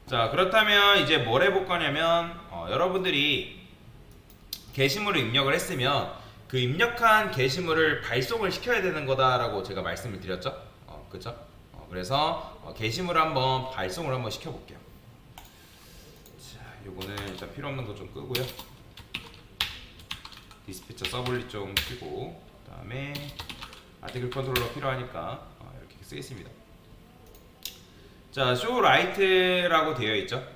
자, 그렇다면 이제 뭘 해볼 거냐면 여러분들이 게시물을 입력을 했으면 그 입력한 게시물을 발송을 시켜야 되는 거다라고 제가 말씀을 드렸죠. 그죠? 그래서 게시물을 한번 발송을 한번 시켜볼게요. 자, 요거는 일단 필요 없는 거 좀 끄고요. 디스패처 서블릿 좀 끄고, 그 다음에 아티클 컨트롤러 필요하니까 이렇게 쓰겠습니다. 자, show right라고 되어 있죠.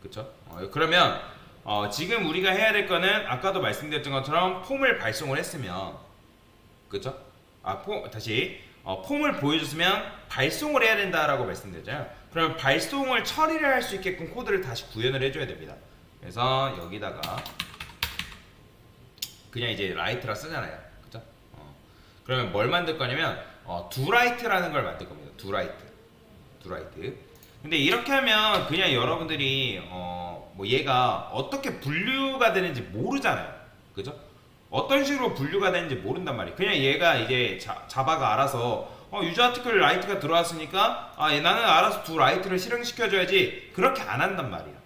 그쵸? 그러면 지금 우리가 해야 될 거는 아까도 말씀드렸던 것처럼 폼을 발송을 했으면, 그쵸? 다시 폼을 보여줬으면 발송을 해야 된다라고 말씀드렸잖아요. 그러면 발송을 처리를 할 수 있게끔 코드를 다시 구현을 해줘야 됩니다. 그래서 여기다가 그냥 이제 write라 쓰잖아요. 그쵸? 그러면 뭘 만들 거냐면 do write라는 걸 만들 겁니다. do write. 근데 이렇게 하면 그냥 여러분들이 뭐 얘가 어떻게 분류가 되는지 모르잖아요. 그죠? 어떤 식으로 분류가 되는지 모른단 말이에요. 그냥 얘가 이제 자바가 알아서 유저 아티클 라이트가 들어왔으니까 나는 알아서 do write를 실행시켜줘야지, 그렇게 안 한단 말이에요.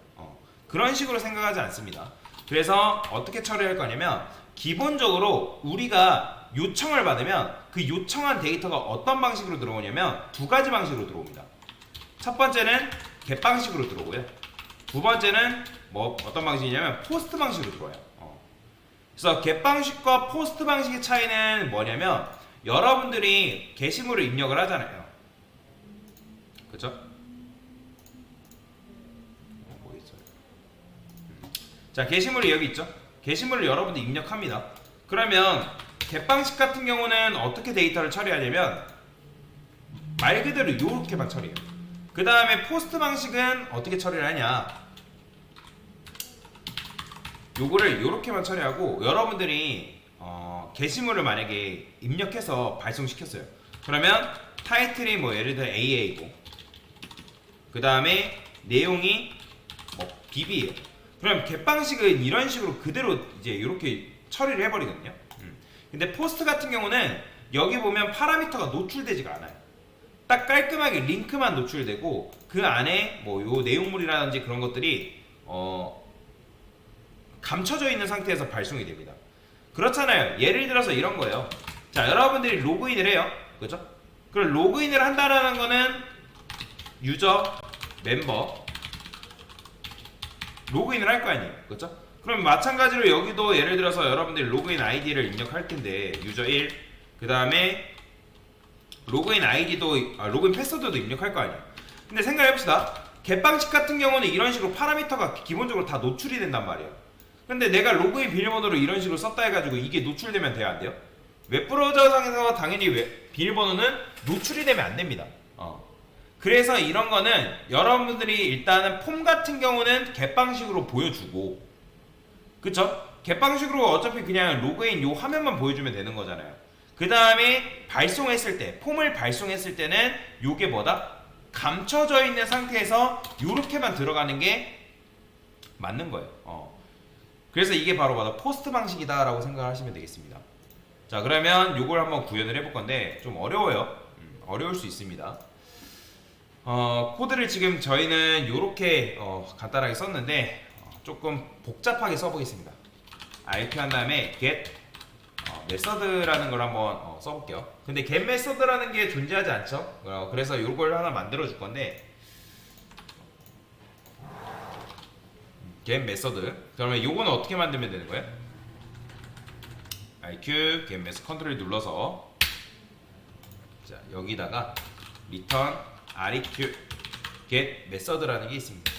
그런 식으로 생각하지 않습니다. 그래서 어떻게 처리할 거냐면, 기본적으로 우리가 요청을 받으면 그 요청한 데이터가 어떤 방식으로 들어오냐면 두 가지 방식으로 들어옵니다. 첫 번째는 get 방식으로 들어오고요. 두 번째는 뭐 어떤 방식이냐면 포스트 방식으로 들어와요. 그래서 get 방식과 포스트 방식의 차이는 뭐냐면, 여러분들이 게시물을 입력을 하잖아요. 그쵸? 뭐 있어요? 자, 게시물이 여기 있죠? 게시물을 여러분들이 입력합니다. 그러면 get 방식 같은 경우는 어떻게 데이터를 처리하냐면 말 그대로 요렇게만 처리해요. 그 다음에 포스트 방식은 어떻게 처리를 하냐, 요거를 요렇게만 처리하고, 여러분들이 게시물을 만약에 입력해서 발송시켰어요. 그러면 타이틀이 뭐 예를 들어 AA고, 그 다음에 내용이 뭐 BB예요. 그럼 get 방식은 이런 식으로 그대로 이제 이렇게 처리를 해버리거든요. 근데 포스트 같은 경우는 여기 보면 파라미터가 노출되지가 않아요. 딱 깔끔하게 링크만 노출되고 그 안에 뭐 요 내용물이라든지 그런 것들이 감춰져 있는 상태에서 발송이 됩니다. 그렇잖아요. 예를 들어서 이런 거예요. 자, 여러분들이 로그인을 해요. 그죠? 그럼 로그인을 한다라는 거는 유저, 멤버 로그인을 할 거 아니에요. 그렇죠? 그럼 마찬가지로 여기도 예를 들어서 여러분들이 로그인 아이디를 입력할 텐데 유저 1, 그 다음에 로그인 아이디도 로그인 패스워드도 입력할 거 아니에요. 근데 생각해봅시다. get 방식 같은 경우는 이런 식으로 파라미터가 기본적으로 다 노출이 된단 말이에요. 근데 내가 로그인 비밀번호를 이런 식으로 썼다 해가지고 이게 노출되면 돼야 안 돼요? 웹브라우저상에서 당연히 비밀번호는 노출이 되면 안 됩니다. 그래서 이런 거는 여러분들이 일단은 폼 같은 경우는 get 방식으로 보여주고, 그쵸? get 방식으로 어차피 그냥 로그인 요 화면만 보여주면 되는 거잖아요. 그 다음에 발송했을 때, 폼을 발송했을 때는 요게 뭐다? 감춰져 있는 상태에서 요렇게만 들어가는 게 맞는 거예요. 그래서 이게 바로 뭐다? 포스트 방식이다 라고 생각하시면 되겠습니다. 자, 그러면 요걸 한번 구현을 해볼 건데 좀 어려워요. 어려울 수 있습니다. 코드를 지금 저희는 요렇게 간단하게 썼는데 조금 복잡하게 써보겠습니다. RQ 한 다음에 get method라는 걸 한번 써볼게요. 근데 get method라는 게 존재하지 않죠. 그래서 요걸 하나 만들어 줄 건데 get method. 그러면 요거는 어떻게 만들면 되는 거예요? RQ get method 컨트롤 눌러서, 자, 여기다가 return REQ get method라는 게 있습니다.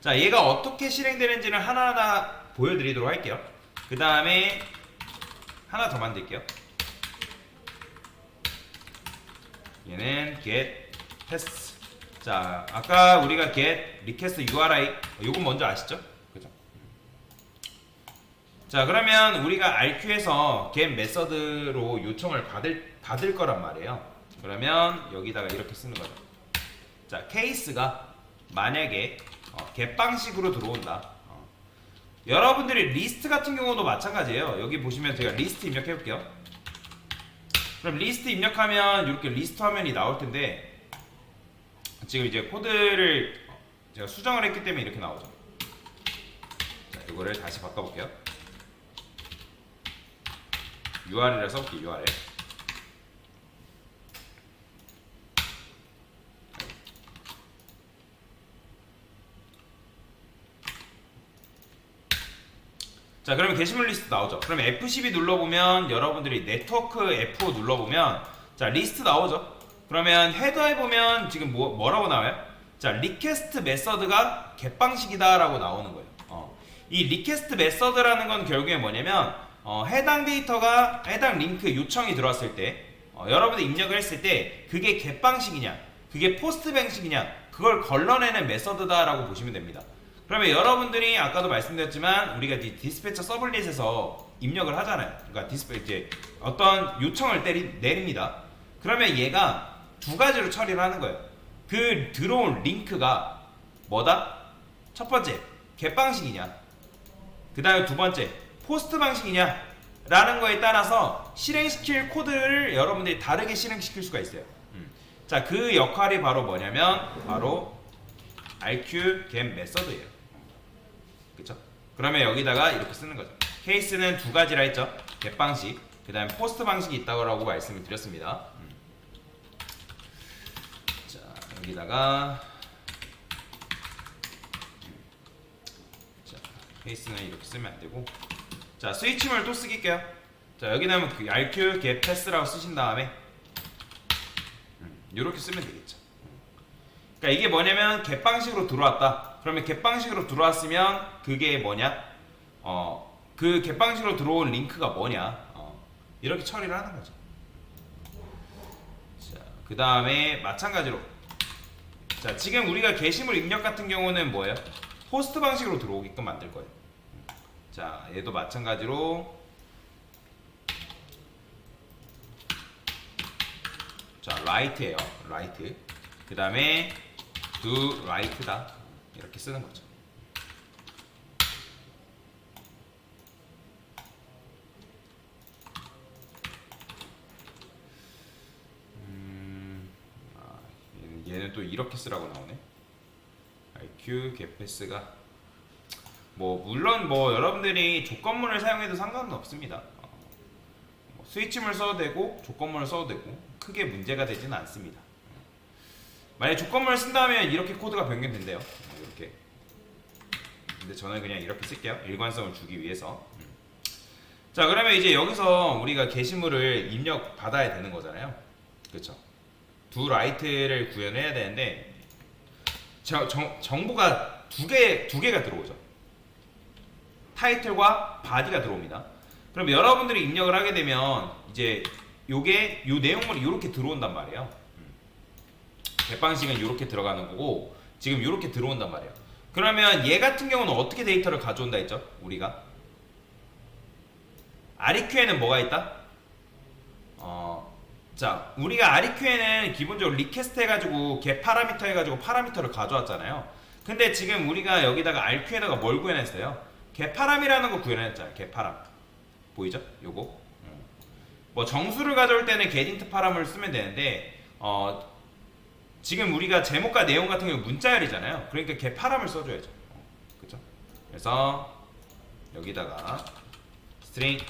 자, 얘가 어떻게 실행되는지는 하나하나 보여드리도록 할게요. 그 다음에 하나 더 만들게요. 얘는 get test. 자, 아까 우리가 get request URI 요건 먼저 아시죠? 그죠? 자, 그러면 우리가 RQ에서 get method로 요청을 받을 거란 말이에요. 그러면 여기다가 이렇게 쓰는 거죠. 자, 케이스가 만약에 get 방식으로 들어온다. 여러분들이 리스트 같은 경우도 마찬가지예요. 여기 보시면 제가 리스트 입력해 볼게요. 그럼 리스트 입력하면 이렇게 리스트 화면이 나올 텐데, 지금 이제 코드를 제가 수정을 했기 때문에 이렇게 나오죠. 자, 이거를 다시 바꿔볼게요. URL을 써볼게요. URL. 자, 그러면 게시물 리스트 나오죠. 그러면 F12 눌러보면 여러분들이 네트워크 F5 눌러보면 자, 리스트 나오죠. 그러면 헤더에 보면 지금 뭐라고 나와요? 자, 리퀘스트 메서드가 get 방식이다 라고 나오는 거예요. 이 리퀘스트 메서드라는 건 결국에 뭐냐면 해당 데이터가 해당 링크 요청이 들어왔을 때 여러분들이 입력을 했을 때 그게 get 방식이냐 그게 포스트 방식이냐 그걸 걸러내는 메서드다 라고 보시면 됩니다. 그러면 여러분들이 아까도 말씀드렸지만 우리가 디스패처 서블릿에서 입력을 하잖아요. 그러니까 이제 어떤 요청을 내립니다. 그러면 얘가 두 가지로 처리를 하는 거예요. 그 들어온 링크가 뭐다? 첫 번째 get 방식이냐 그 다음에 두 번째 포스트 방식이냐 라는 거에 따라서 실행시킬 코드를 여러분들이 다르게 실행시킬 수가 있어요. 자, 그 역할이 바로 뭐냐면 바로 RQ get 메서드예요. 그쵸? 그러면 여기다가 이렇게 쓰는 거죠. 케이스는 두 가지라 했죠. get 방식, 그 다음에 포스트 방식이 있다고 말씀을 드렸습니다. 자, 여기다가 자, 케이스는 이렇게 쓰면 안 되고, 자, 스위치물 또 쓰길게요. 자, 여기다가 그 RQ get pass라고 쓰신 다음에 이렇게 쓰면 되겠죠. 그러니까 이게 뭐냐면 get 방식으로 들어왔다. 그러면 get 방식으로 들어왔으면 그게 뭐냐? 그 get 방식으로 들어온 링크가 뭐냐? 이렇게 처리를 하는 거죠. 자, 그 다음에 마찬가지로 자, 지금 우리가 게시물 입력 같은 경우는 뭐예요? 포스트 방식으로 들어오게끔 만들 거예요. 자, 얘도 마찬가지로 자, write예요. write. 그 다음에 do write다. 이렇게 쓰는 거죠. 얘는 또 이렇게 쓰라고 나오네. RQ get pass가 물론 여러분들이 조건문을 사용해도 상관은 없습니다. 스위치물 써도 되고 조건문을 써도 되고 크게 문제가 되지는 않습니다. 만약에 조건문을 쓴다면 이렇게 코드가 변경된대요. 이렇게. 근데 저는 그냥 이렇게 쓸게요. 일관성을 주기 위해서. 자, 그러면 이제 여기서 우리가 게시물을 입력 받아야 되는 거잖아요. 그렇죠? 두 라이트를 구현해야 되는데 정보가 두 개가 들어오죠. 타이틀과 바디가 들어옵니다. 그럼 여러분들이 입력을 하게 되면 이제 요 내용물이 이렇게 들어온단 말이에요. 개방식은 이렇게 들어가는 거고 지금 이렇게 들어온단 말이에요. 그러면 얘 같은 경우는 어떻게 데이터를 가져온다 했죠? 우리가 REQ에는 뭐가 있다? 자, 우리가 REQ에는 기본적으로 리퀘스트 해가지고 get 파라미터 해가지고 파라미터를 가져왔잖아요. 근데 지금 우리가 여기다가 RQ에다가 뭘 구현했어요? get 파람이라는 거 구현했잖아요. get 파람 보이죠? 요거 정수를 가져올 때는 getInt 파람을 쓰면 되는데 지금 우리가 제목과 내용 같은 경우 문자열이잖아요. 그러니까 get 파람을 써줘야죠. 그쵸? 그래서 여기다가 string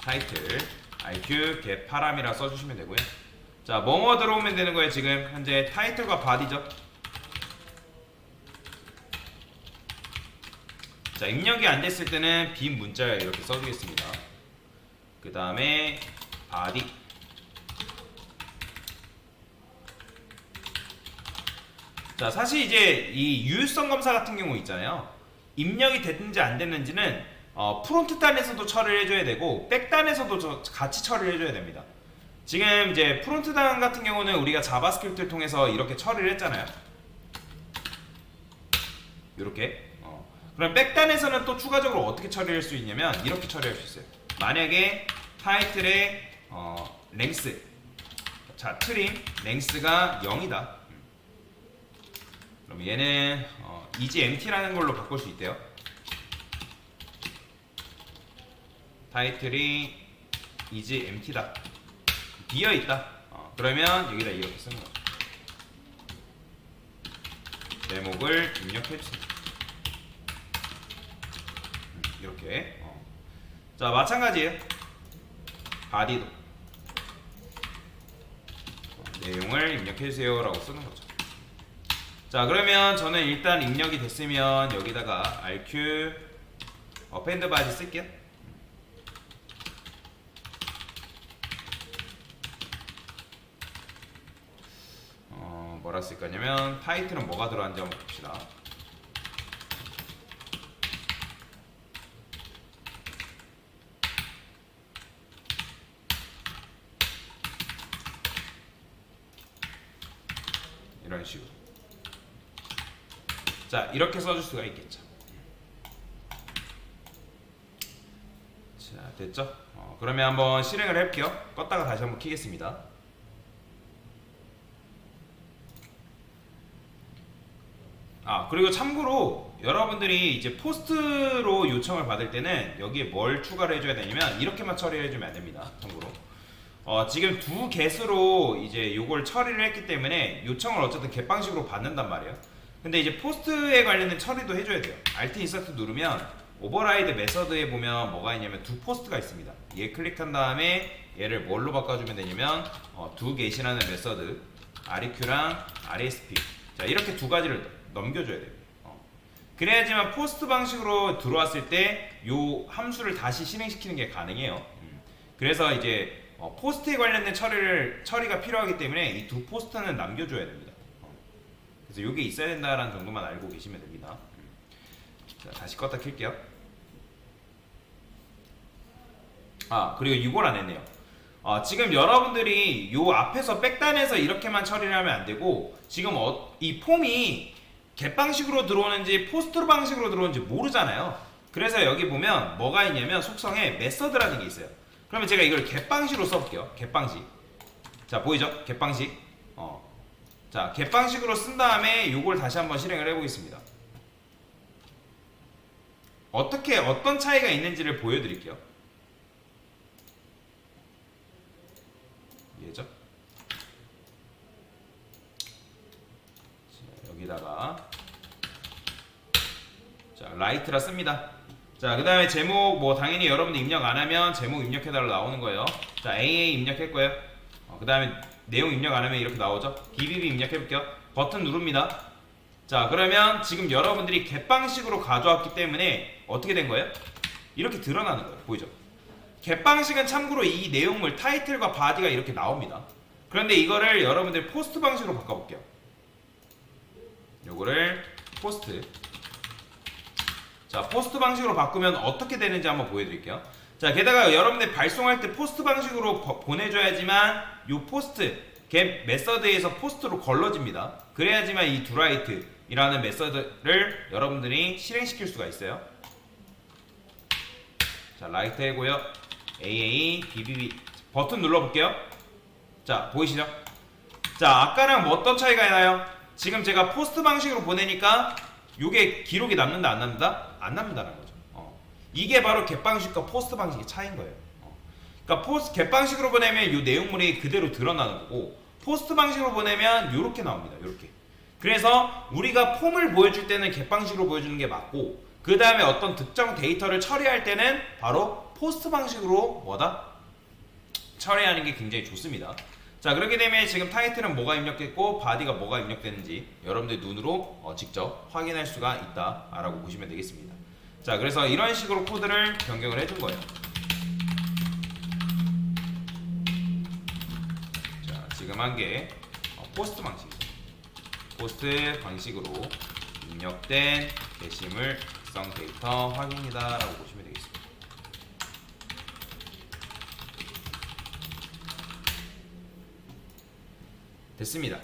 title RQ get 파람이라 써주시면 되고요. 자, 뭐뭐 들어오면 되는 거예요. 지금 현재 타이틀과 바디죠. 자, 입력이 안 됐을 때는 빈 문자열 이렇게 써주겠습니다. 그 다음에 바디. 자, 사실 이제 이 유효성 검사 같은 경우 있잖아요. 입력이 됐는지 안 됐는지는 프론트 단에서도 처리를 해줘야 되고 백 단에서도 같이 처리를 해줘야 됩니다. 지금 이제 프론트 단 같은 경우는 우리가 자바스크립트를 통해서 이렇게 처리를 했잖아요. 이렇게. 그럼 백 단에서는 또 추가적으로 어떻게 처리할 수 있냐면 이렇게 처리할 수 있어요. 만약에 타이틀의 랭스, 자, 트림 랭스가 0이다. 그럼 얘는 easy empty라는 걸로 바꿀 수 있대요. 타이틀이 easy empty다. 비어있다. 그러면 여기다 이렇게 쓰는 거죠. 제목을 입력해주세요. 이렇게 자 마찬가지예요. 바디도 내용을 입력해주세요 라고 쓰는 거죠. 자 그러면 저는 일단 입력이 됐으면 여기다가 RQ append body 쓸게요. 뭐라 쓸 거냐면 타이틀은 뭐가 들어간지 한번 봅시다. 이런 식으로. 자 이렇게 써줄 수가 있겠죠. 자 됐죠? 그러면 한번 실행을 해볼게요. 껐다가 다시 한번 키겠습니다. 그리고 참고로 여러분들이 이제 포스트로 요청을 받을 때는 여기에 뭘 추가를 해줘야 되냐면 이렇게만 처리를 해주면 안 됩니다. 참고로 지금 두 get으로 이제 요걸 처리를 했기 때문에 요청을 어쨌든 get 방식으로 받는단 말이에요. 근데 이제 포스트에 관련된 처리도 해줘야 돼요. Alt Insert 누르면 오버라이드 메서드에 보면 뭐가 있냐면 두 포스트가 있습니다. 얘 클릭한 다음에 얘를 뭘로 바꿔주면 되냐면 두 get이라는 메서드 req랑 rsp 자 이렇게 두 가지를 넘겨줘야 돼요. 그래야지만 포스트 방식으로 들어왔을 때 요 함수를 다시 실행시키는 게 가능해요. 그래서 이제 포스트에 관련된 처리가 필요하기 때문에 이 두 포스트는 남겨줘야 됩니다. 그래서 요게 있어야 된다라는 정도만 알고 계시면 됩니다. 자, 다시 껐다 켤게요. 그리고 이걸 안 했네요. 지금 여러분들이 요 앞에서 백단에서 이렇게만 처리를 하면 안 되고 지금 이 폼이 get 방식으로 들어오는지 포스트 방식으로 들어오는지 모르잖아요. 그래서 여기 보면 뭐가 있냐면 속성에 메서드라는 게 있어요. 그러면 제가 이걸 get 방식으로 써볼게요. get 방식. 자 보이죠? get 방식. 자 get 방식으로 쓴 다음에 요걸 다시 한번 실행을 해보겠습니다. 어떤 차이가 있는지를 보여드릴게요. 이해죠? 여기다가 자 라이트라 씁니다. 자 그 다음에 제목 뭐 당연히 여러분들 입력 안하면 제목 입력해달라 나오는 거예요. 자 AA 입력했고요. 그 다음에 내용 입력 안하면 이렇게 나오죠. BBB 입력해볼게요. 버튼 누릅니다. 자 그러면 지금 여러분들이 get 방식으로 가져왔기 때문에 어떻게 된 거예요? 이렇게 드러나는 거예요. 보이죠? get 방식은 참고로 이 내용물 타이틀과 바디가 이렇게 나옵니다. 그런데 이거를 여러분들 포스트 방식으로 바꿔볼게요. 요거를 포스트. 자 포스트 방식으로 바꾸면 어떻게 되는지 한번 보여드릴게요. 자 게다가 여러분들 발송할 때 포스트 방식으로 보내줘야지만 요 포스트 get 메서드에서 포스트로 걸러집니다. 그래야지만 이 doWrite 이라는 메서드를 여러분들이 실행시킬 수가 있어요. 자 라이트 해고요. AA BBB 버튼 눌러볼게요. 자 보이시죠? 자 아까랑 뭐 어떤 차이가 나요? 지금 제가 포스트 방식으로 보내니까 요게 기록이 남는다 안 남는다? 안 남는다는 거죠. 이게 바로 get 방식과 포스트 방식의 차이인 거예요. 그러니까 get 방식으로 보내면 요 내용물이 그대로 드러나는 거고 포스트 방식으로 보내면 요렇게 나옵니다. 요렇게. 그래서 우리가 폼을 보여줄 때는 get 방식으로 보여주는 게 맞고 그 다음에 어떤 특정 데이터를 처리할 때는 바로 포스트 방식으로 처리하는 게 굉장히 좋습니다. 자 그렇게 되면 지금 타이틀은 뭐가 입력됐고 바디가 뭐가 입력됐는지 여러분들 눈으로 직접 확인할 수가 있다 라고 보시면 되겠습니다. 자 그래서 이런 식으로 코드를 변경을 해준 거예요. 자 지금 한 게 포스트 방식이죠. 포스트 방식으로 입력된 게시물 특성 데이터 확인이다 라고 보시면 되겠습니다. 됐습니다.